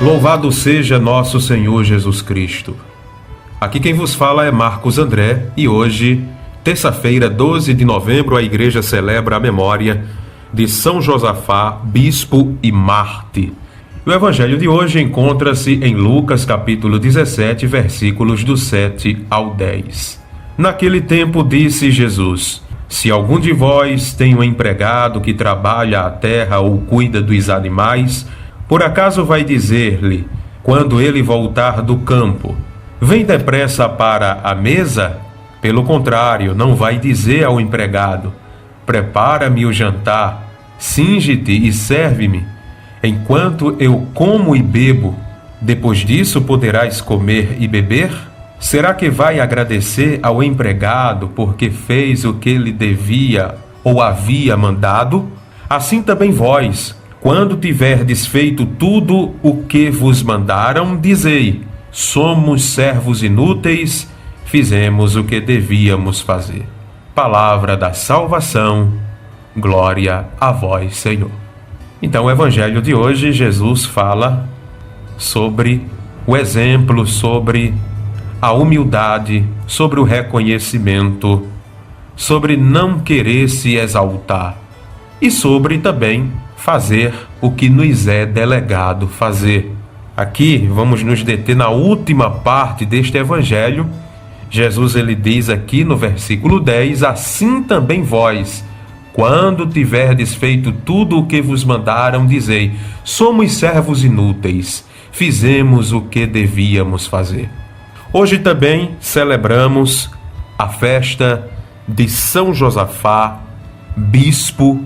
Louvado seja nosso Senhor Jesus Cristo. Aqui quem vos fala é Marcos André e hoje, terça-feira, 12 de novembro, a igreja celebra a memória de São Josafá, bispo e mártir. O evangelho de hoje encontra-se em Lucas capítulo 17, versículos do 7 ao 10. Naquele tempo disse Jesus: se algum de vós tem um empregado que trabalha a terra ou cuida dos animais, por acaso vai dizer-lhe, quando ele voltar do campo, vem depressa para a mesa? Pelo contrário, não vai dizer ao empregado, prepara-me o jantar, cinge-te e serve-me, enquanto eu como e bebo, depois disso poderás comer e beber? Será que vai agradecer ao empregado porque fez o que lhe devia ou havia mandado? Assim também vós, quando tiverdes feito tudo o que vos mandaram, dizei, somos servos inúteis, fizemos o que devíamos fazer. Palavra da salvação, glória a vós, Senhor. Então, o evangelho de hoje, Jesus fala sobre o exemplo, sobre a humildade, sobre o reconhecimento, sobre não querer se exaltar e sobre também fazer o que nos é delegado fazer. Aqui vamos nos deter na última parte deste evangelho. Jesus ele diz aqui no versículo 10, assim também vós, quando tiverdes feito tudo o que vos mandaram, dizei, somos servos inúteis, fizemos o que devíamos fazer. Hoje também celebramos a festa de São Josafá, bispo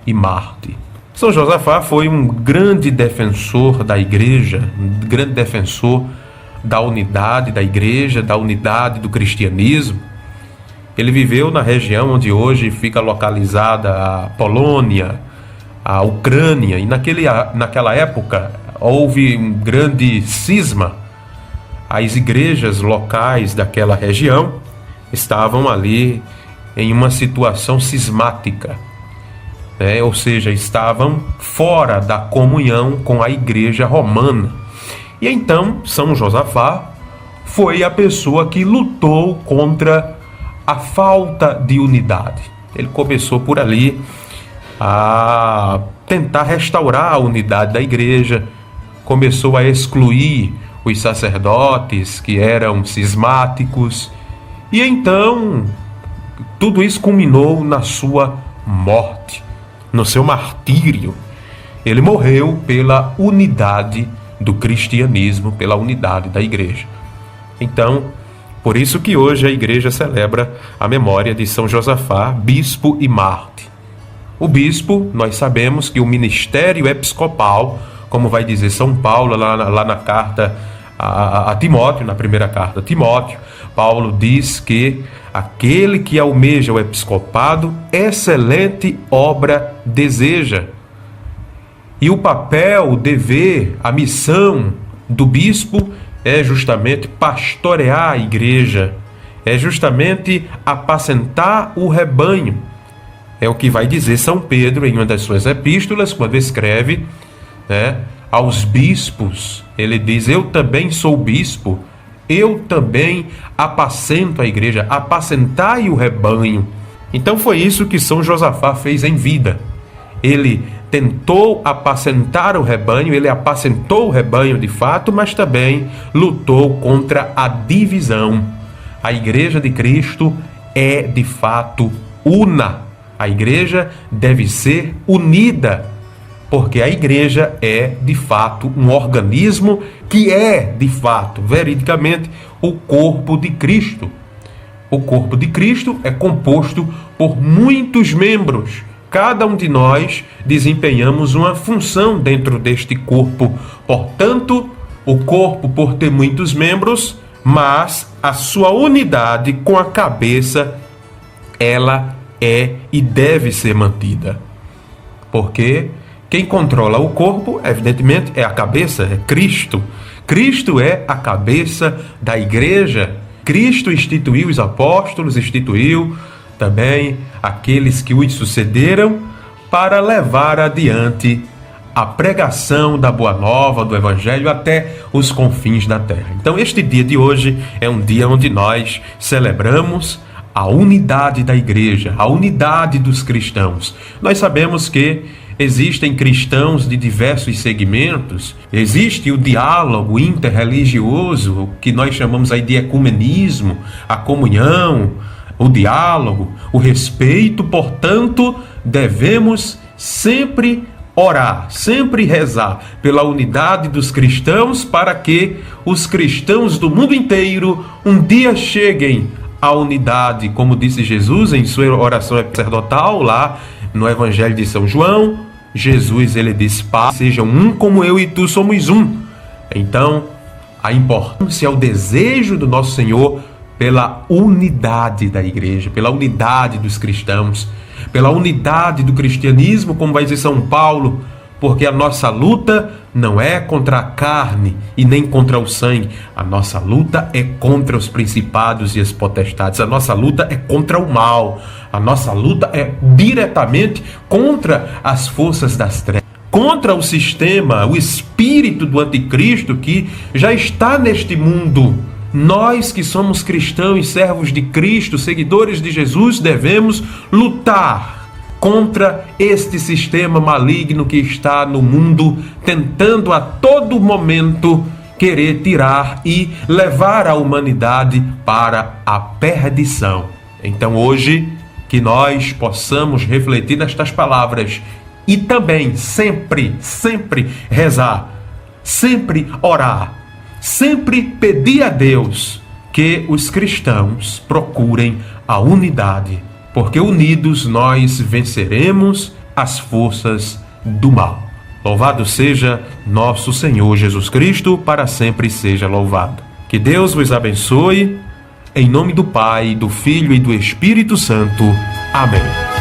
e mártir. São Josafá foi um grande defensor da igreja, um grande defensor da unidade da igreja, da unidade do cristianismo. Ele viveu na região onde hoje fica localizada a Polônia, a Ucrânia, e naquela época houve um grande cisma. As igrejas locais daquela região estavam ali em uma situação cismática, ou seja, estavam fora da comunhão com a igreja romana. E então São Josafá foi a pessoa que lutou contra a falta de unidade. Ele começou por ali a tentar restaurar a unidade da igreja, começou a excluir os sacerdotes que eram cismáticos, e então tudo isso culminou na sua morte, no seu martírio. Ele morreu pela unidade do cristianismo, pela unidade da igreja. Então, por isso que hoje a igreja celebra a memória de São Josafá, bispo e mártir. O bispo, nós sabemos que o ministério episcopal, como vai dizer São Paulo lá na carta a Timóteo, na primeira carta a Timóteo, Paulo diz que aquele que almeja o episcopado, excelente obra deseja. E o papel, o dever, a missão do bispo é justamente pastorear a igreja, é justamente apacentar o rebanho. É o que vai dizer São Pedro em uma das suas epístolas, quando escreve, aos bispos. Ele diz, eu também sou bispo, eu também apacento a igreja, apacentai o rebanho. Então foi isso que São Josafá fez em vida. Ele tentou apacentar o rebanho, ele apacentou o rebanho de fato, mas também lutou contra a divisão. A igreja de Cristo é de fato una. A igreja deve ser unida, porque a igreja é de fato um organismo que é de fato, veridicamente, o corpo de Cristo. O corpo de Cristo é composto por muitos membros. Cada um de nós desempenhamos uma função dentro deste corpo. Portanto, o corpo, por ter muitos membros, mas a sua unidade com a cabeça, ela é e deve ser mantida. Porque quem controla o corpo, evidentemente, é a cabeça, é Cristo. Cristo é a cabeça da igreja. Cristo instituiu os apóstolos, instituiu também aqueles que os sucederam para levar adiante a pregação da Boa Nova, do Evangelho, até os confins da terra. Então, este dia de hoje é um dia onde nós celebramos a unidade da igreja, a unidade dos cristãos. Nós sabemos que existem cristãos de diversos segmentos, existe o diálogo interreligioso, o que nós chamamos aí de ecumenismo, a comunhão, o diálogo, o respeito. Portanto, devemos sempre orar, sempre rezar pela unidade dos cristãos, para que os cristãos do mundo inteiro um dia cheguem à unidade, como disse Jesus em sua oração sacerdotal lá no Evangelho de São João. Jesus, ele disse: Pai, sejam um como eu e tu somos um. Então, a importância, o desejo do nosso Senhor pela unidade da igreja, pela unidade dos cristãos, pela unidade do cristianismo, como vai dizer São Paulo, porque a nossa luta não é contra a carne e nem contra o sangue. A nossa luta é contra os principados e as potestades. A nossa luta é contra o mal. A nossa luta é diretamente contra as forças das trevas, contra o sistema, o espírito do anticristo que já está neste mundo. Nós que somos cristãos, servos de Cristo, seguidores de Jesus, devemos lutar contra este sistema maligno que está no mundo, tentando a todo momento querer tirar e levar a humanidade para a perdição. Então hoje, que nós possamos refletir nestas palavras e também sempre rezar, sempre orar, sempre pedir a Deus que os cristãos procurem a unidade, porque unidos nós venceremos as forças do mal. Louvado seja nosso Senhor Jesus Cristo, para sempre seja louvado. Que Deus vos abençoe, em nome do Pai, do Filho e do Espírito Santo. Amém.